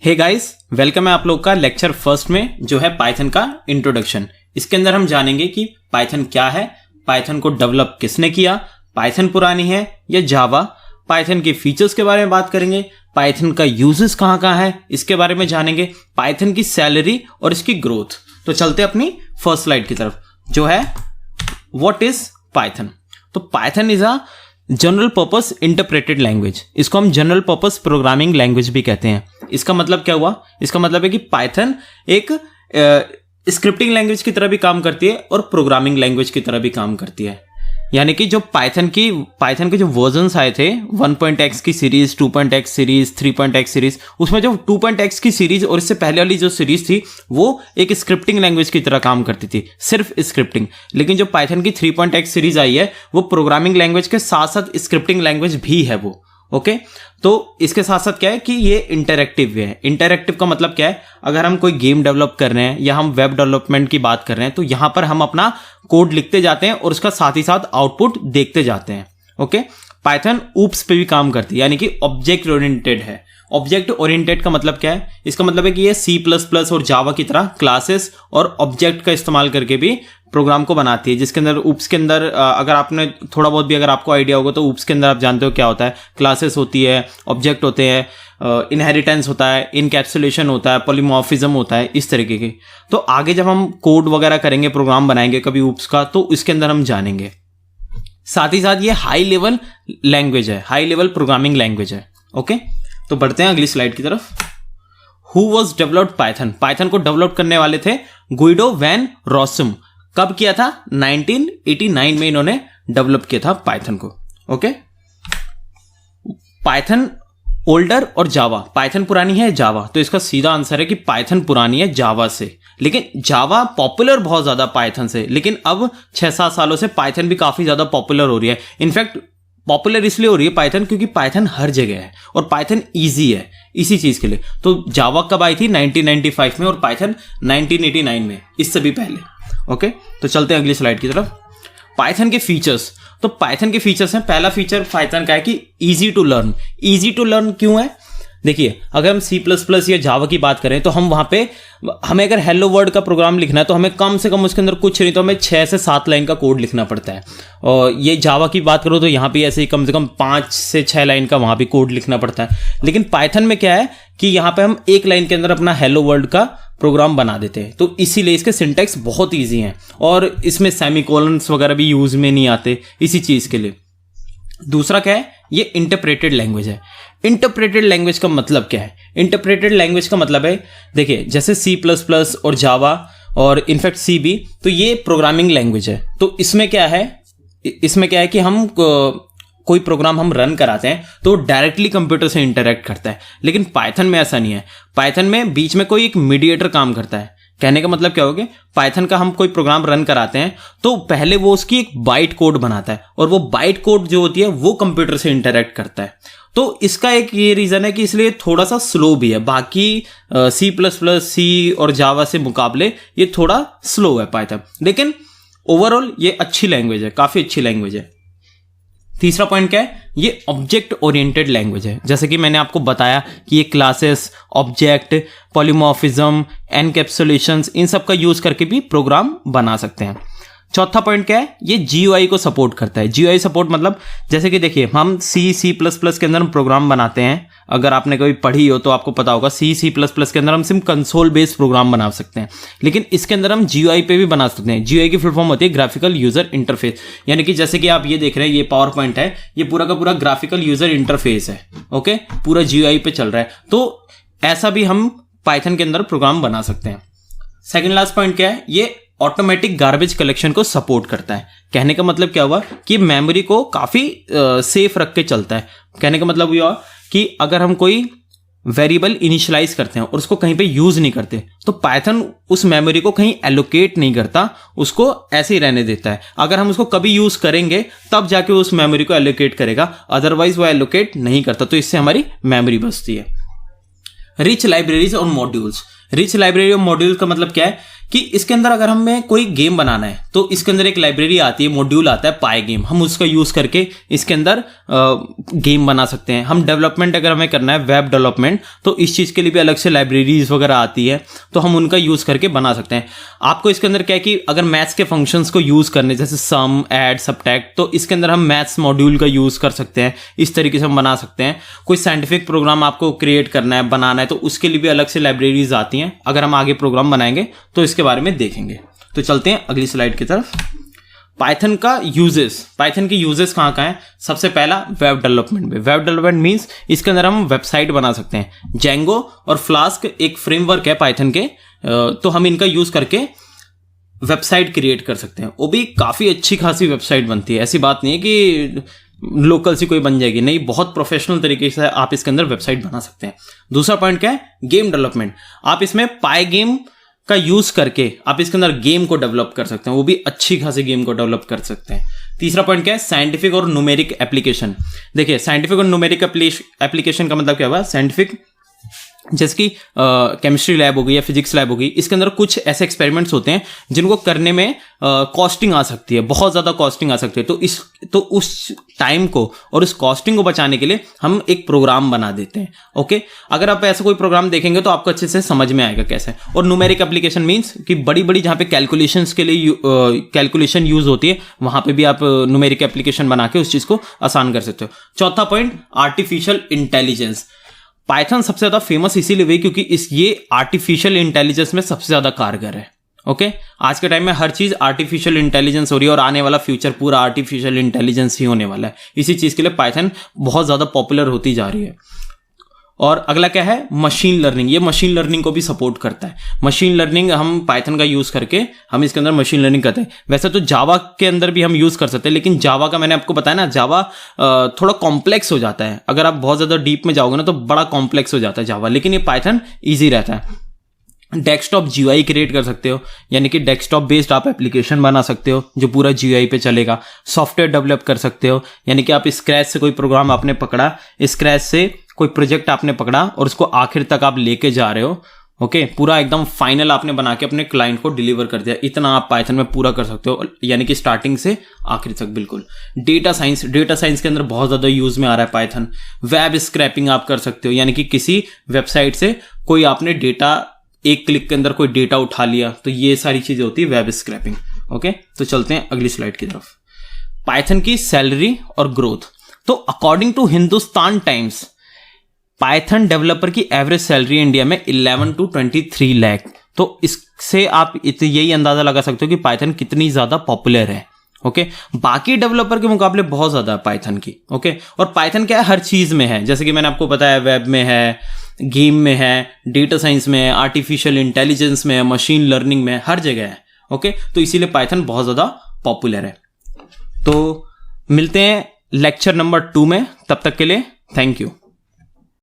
Hey guys, welcome है आप लोग का लेक्चर फर्स्ट में जो है पाइथन का इंट्रोडक्शन। इसके अंदर हम जानेंगे कि पाइथन क्या है, पाइथन को डेवलप किसने किया, पाइथन पुरानी है या जावा, पाइथन के फीचर्स के बारे में बात करेंगे, पाइथन का यूजेस कहाँ कहाँ है इसके बारे में जानेंगे, पाइथन की सैलरी और इसकी ग्रोथ। तो चलते अपनी फर्स्ट स्लाइड की तरफ जो है व्हाट इज पाइथन। तो Python is a general purpose interpreted language. इसको हम जनरल पर्पस प्रोग्रामिंग लैंग्वेज भी कहते हैं। इसका मतलब क्या हुआ? इसका मतलब है कि पाइथन एक स्क्रिप्टिंग लैंग्वेज की तरह भी काम करती है और प्रोग्रामिंग लैंग्वेज की तरह भी काम करती है। यानी कि जो पाइथन के जो वर्जन्स आए थे 1.x की series, 2.x series, 3.x series, उसमें जो 2.x की सीरीज और इससे पहले वाली जो सीरीज थी वो एक स्क्रिप्टिंग लैंग्वेज की तरह काम करती थी, सिर्फ स्क्रिप्टिंग। लेकिन जो पाइथन की 3.x सीरीज आई है वो प्रोग्रामिंग लैंग्वेज के साथ साथ स्क्रिप्टिंग लैंग्वेज भी है वो। ओके तो इसके साथ साथ क्या है कि ये इंटरैक्टिव है। इंटरैक्टिव का मतलब क्या है? अगर हम कोई गेम डेवलप कर रहे हैं या हम वेब डेवलपमेंट की बात कर रहे हैं तो यहां पर हम अपना कोड लिखते जाते हैं और उसका साथ ही साथ आउटपुट देखते जाते हैं। ओके, पाइथन ऊप्स पे भी काम करती है, यानी कि ऑब्जेक्ट ओरिएंटेड है। ऑब्जेक्ट ओरिएंटेड का मतलब क्या है? इसका मतलब है कि ये C++ और जावा की तरह क्लासेस और ऑब्जेक्ट का इस्तेमाल करके भी प्रोग्राम को बनाती है, जिसके अंदर ऊप्स के अंदर अगर आपने थोड़ा बहुत भी अगर आपको आइडिया होगा तो ऊप्स के अंदर आप जानते हो क्या होता है। क्लासेस होती है, ऑब्जेक्ट होते हैं, इनहेरिटेंस होता है, इनकैप्सुलेशन होता है, पॉलीमॉर्फिज्म होता है, इस तरीके के। तो आगे जब हम कोड वगैरह करेंगे, प्रोग्राम बनाएंगे कभी ऊप्स का, तो इसके अंदर हम जानेंगे। साथ ही साथ ये हाई लेवल लैंग्वेज है, हाई लेवल प्रोग्रामिंग लैंग्वेज है। ओके, तो बढ़ते हैं अगली स्लाइड की तरफ। Who was developed Python? Python को डेवलप करने वाले थे गुइडो वैन रॉसम। कब किया था? 1989 में इन्होंने डेवलप किया था पाइथन को। ओके, पाइथन ओल्डर और जावा, पाइथन पुरानी है जावा, तो इसका सीधा आंसर है कि पाइथन पुरानी है जावा से। लेकिन जावा पॉपुलर बहुत ज्यादा पाइथन से, लेकिन अब 6-7 सालों से पाइथन भी काफी ज्यादा पॉपुलर हो रही है। इनफैक्ट पॉपुलर इसलिए हो रही है पाइथन क्योंकि पाइथन हर जगह है और पाइथन इजी है इसी चीज के लिए। तो जावा कब आई थी? 1995 में और पाइथन 1989 में, इससे भी पहले। ओके, तो चलते हैं अगली स्लाइड की तरफ। पाइथन के फीचर्स। तो पाइथन के फीचर्स हैं, पहला फीचर पाइथन का है कि easy to learn. Easy to learn क्यों है? देखिए, अगर हम C++ या जावा की बात करें तो हम वहां पे हमें अगर हेलो वर्ल्ड का प्रोग्राम लिखना है तो हमें कम से कम उसके अंदर कुछ नहीं तो हमें 6 से 7 लाइन का कोड लिखना पड़ता है। और ये जावा की बात करो तो यहाँ पे ऐसे ही कम से कम 5 से 6 लाइन का वहां भी कोड लिखना पड़ता है। लेकिन पाइथन में क्या है कि यहाँ पे हम 1 लाइन के अंदर अपना हेलो वर्ल्ड का प्रोग्राम बना देते हैं। तो इसीलिए इसके सिंटैक्स बहुत ईजी हैं और इसमें सेमीकोलन्स वगैरह भी यूज में नहीं आते इसी चीज के लिए। दूसरा क्या है? ये इंटरप्रेटेड लैंग्वेज है। इंटरप्रेटेड लैंग्वेज का मतलब क्या है? इंटरप्रेटेड लैंग्वेज का मतलब है, देखिए जैसे C++ और जावा और इनफैक्ट C भी, तो ये प्रोग्रामिंग लैंग्वेज है। तो इसमें क्या है कि हम कोई प्रोग्राम हम रन कराते हैं तो डायरेक्टली कंप्यूटर से इंटरेक्ट करता है। लेकिन पाइथन में ऐसा नहीं है। पाइथन में बीच में कोई एक मीडिएटर काम करता है। कहने का मतलब क्या हो गया? पाइथन का हम कोई प्रोग्राम रन कराते हैं तो पहले वो उसकी एक बाइट कोड बनाता है और वो बाइट कोड जो होती है वो कंप्यूटर से इंटरेक्ट करता है। तो इसका एक ये रीजन है कि इसलिए थोड़ा सा स्लो भी है। बाकी C++, C और जावा से मुकाबले ये थोड़ा स्लो है पाइथन, लेकिन ओवरऑल ये अच्छी लैंग्वेज है, काफी अच्छी लैंग्वेज है। तीसरा पॉइंट क्या है? ये ऑब्जेक्ट ओरिएंटेड लैंग्वेज है। जैसे कि मैंने आपको बताया कि ये क्लासेस, ऑब्जेक्ट, पॉलीमॉर्फिज्म, एनकैप्सुलेशंस, इन सब का यूज करके भी प्रोग्राम बना सकते हैं। चौथा पॉइंट क्या है? ये GUI को सपोर्ट करता है। GUI सपोर्ट मतलब जैसे कि देखिए हम C++ के अंदर हम प्रोग्राम बनाते हैं। अगर आपने कभी पढ़ी हो तो आपको पता होगा C++ के अंदर हम सिर्फ कंसोल बेस्ड प्रोग्राम बना सकते हैं, लेकिन इसके अंदर हम GUI पे भी बना सकते हैं। GUI की फुल फॉर्म होती है ग्राफिकल यूजर इंटरफेस। यानी कि जैसे कि आप ये देख रहे हैं, ये पावर पॉइंट है, ये पूरा का पूरा ग्राफिकल यूजर इंटरफेस है। ओके, पूरा GUI पे चल रहा है। तो ऐसा भी हम पाइथन के अंदर प्रोग्राम बना सकते हैं। सेकेंड लास्ट पॉइंट क्या है? ये ऑटोमेटिक गार्बेज कलेक्शन को सपोर्ट करता है। कहने का मतलब क्या हुआ कि मेमोरी को काफी सेफ रख के चलता है। कहने का मतलब हुआ कि अगर हम कोई वेरिएबल इनिशियलाइज करते हैं और उसको कहीं पे यूज नहीं करते तो पाइथन उस मेमोरी को कहीं एलोकेट नहीं करता, उसको ऐसे ही रहने देता है। अगर हम उसको कभी यूज करेंगे तब जाके उस मेमोरी को एलोकेट करेगा, अदरवाइज वो एलोकेट नहीं करता। तो इससे हमारी मेमोरी बचती है। रिच लाइब्रेरीज और मॉड्यूल्स। रिच लाइब्रेरी और मॉड्यूल का मतलब क्या है कि इसके अंदर अगर हमें कोई गेम बनाना है तो इसके अंदर एक लाइब्रेरी आती है, मॉड्यूल आता है पाई गेम, हम उसका यूज़ करके इसके अंदर गेम बना सकते हैं। हम डेवलपमेंट अगर हमें करना है वेब डेवलपमेंट तो इस चीज़ के लिए भी अलग से लाइब्रेरीज वगैरह आती है, तो हम उनका यूज़ करके बना सकते हैं। आपको इसके अंदर क्या है कि अगर मैथ्स के फंक्शंस को यूज़ करने जैसे सम, ऐड, सबट्रैक्ट, तो इसके अंदर हम मैथ्स मॉड्यूल का यूज़ कर सकते हैं। इस तरीके से हम बना सकते हैं। कोई साइंटिफिक प्रोग्राम आपको क्रिएट करना है, बनाना है, तो उसके लिए भी अलग से लाइब्रेरीज आती हैं। अगर हम आगे प्रोग्राम बनाएंगे तो इसके बारे में देखेंगे। तो चलते हैं अगली स्लाइड की तरफ। पाइथन का यूजेस, पाइथन के यूजेस कहाँ कहाँ हैं? सबसे पहला वेब डेवलपमेंट में। वेब डेवलपमेंट मीन्स इसके अंदर हम वेबसाइट बना सकते हैं। जेंगो और फ्लास्क एक फ्रेमवर्क है पाइथन के, तो हम इनका यूज करके वेबसाइट क्रिएट कर सकते हैं। वो भी काफ़ी अच्छी खासी वेबसाइट बनती है, ऐसी बात नहीं है कि लोकल सी कोई बन जाएगी, नहीं, बहुत प्रोफेशनल तरीके से आप इसके अंदर वेबसाइट बना सकते हैं। दूसरा पॉइंट क्या है? Game development. आप इसमें पाई गेम का यूज करके आप इसके अंदर गेम को डेवलप कर सकते हैं, वो भी अच्छी खासी गेम को डेवलप कर सकते हैं। तीसरा पॉइंट क्या है? साइंटिफिक और न्यूमेरिक एप्लीकेशन। देखिए, साइंटिफिक और न्यूमेरिक एप्लीकेशन का मतलब क्या हुआ? साइंटिफिक जैसे कि केमिस्ट्री लैब हो गई या फिजिक्स लैब हो गई, इसके अंदर कुछ ऐसे एक्सपेरिमेंट्स होते हैं जिनको करने में कॉस्टिंग आ सकती है, बहुत ज़्यादा कॉस्टिंग आ सकती है। तो उस टाइम को और उस कॉस्टिंग को बचाने के लिए हम एक प्रोग्राम बना देते हैं। ओके, अगर आप ऐसा कोई प्रोग्राम देखेंगे तो आपको अच्छे से समझ में आएगा कैसे। और न्यूमेरिक एप्लीकेशन मीन्स कि बड़ी बड़ी जहाँ पे कैलकुलेशंस के लिए कैलकुलेशन यूज होती है, वहाँ पे भी आप न्यूमेरिक एप्लीकेशन बना के उस चीज़ को आसान कर सकते हो। चौथा पॉइंट, आर्टिफिशियल इंटेलिजेंस। पाइथन सबसे ज़्यादा फेमस इसीलिए हुई क्योंकि ये आर्टिफिशियल इंटेलिजेंस में सबसे ज़्यादा कारगर है। ओके, आज के टाइम में हर चीज़ आर्टिफिशियल इंटेलिजेंस हो रही है और आने वाला फ्यूचर पूरा आर्टिफिशियल इंटेलिजेंस ही होने वाला है। इसी चीज़ के लिए पाइथन बहुत ज़्यादा पॉपुलर होती जा रही है। और अगला क्या है? Machine learning. ये मशीन लर्निंग को भी सपोर्ट करता है। मशीन लर्निंग हम पाइथन का यूज़ करके हम इसके अंदर मशीन लर्निंग करते हैं। वैसे तो जावा के अंदर भी हम यूज़ कर सकते हैं, लेकिन जावा का मैंने आपको बताया ना, जावा थोड़ा कॉम्प्लेक्स हो जाता है। अगर आप बहुत ज़्यादा डीप में जाओगे ना तो बड़ा कॉम्प्लेक्स हो जाता है जावा, लेकिन ये पाइथन ईजी रहता है। डेस्कटॉप GUI क्रिएट कर सकते हो, यानी कि डेस्कटॉप बेस्ड आप एप्लीकेशन बना सकते हो जो पूरा GUI पे चलेगा। सॉफ्टवेयर डेवलप कर सकते हो, यानी कि आप स्क्रैच से कोई प्रोग्राम आपने पकड़ा, स्क्रैच से कोई प्रोजेक्ट आपने पकड़ा और उसको आखिर तक आप लेके जा रहे हो। ओके, पूरा एकदम फाइनल आपने बना के अपने क्लाइंट को डिलीवर कर दिया। इतना आप पाइथन में पूरा कर सकते हो, यानी कि स्टार्टिंग से आखिर तक बिल्कुल। डेटा साइंस, डेटा साइंस के अंदर बहुत ज़्यादा यूज में आ रहा है पाइथन। वेब स्क्रैपिंग आप कर सकते हो, यानी कि किसी वेबसाइट से कोई आपने डेटा, एक क्लिक के अंदर कोई डेटा उठा लिया, तो ये सारी चीज़ें होती है वेब स्क्रैपिंग। ओके, तो चलते हैं अगली स्लाइड की तरफ। पाइथन की सैलरी और ग्रोथ। तो according to Hindustan Times, Python developer की एवरेज सैलरी इंडिया में 11 to 23 लाख। तो इससे आप यही अंदाजा लगा सकते हो कि पाइथन कितनी ज़्यादा पॉपुलर है। ओके, बाकी डेवलपर के मुकाबले बहुत ज़्यादा है पाइथन की। ओके, और पाइथन क्या है? हर चीज़ में है, जैसे कि मैंने आपको बताया, वेब में है, गेम में है, डेटा साइंस में है, आर्टिफिशियल इंटेलिजेंस में है, मशीन लर्निंग में है, हर जगह है। ओके, तो इसीलिए पाइथन बहुत ज़्यादा पॉपुलर है। तो मिलते हैं लेक्चर नंबर 2 में, तब तक के लिए थैंक यू।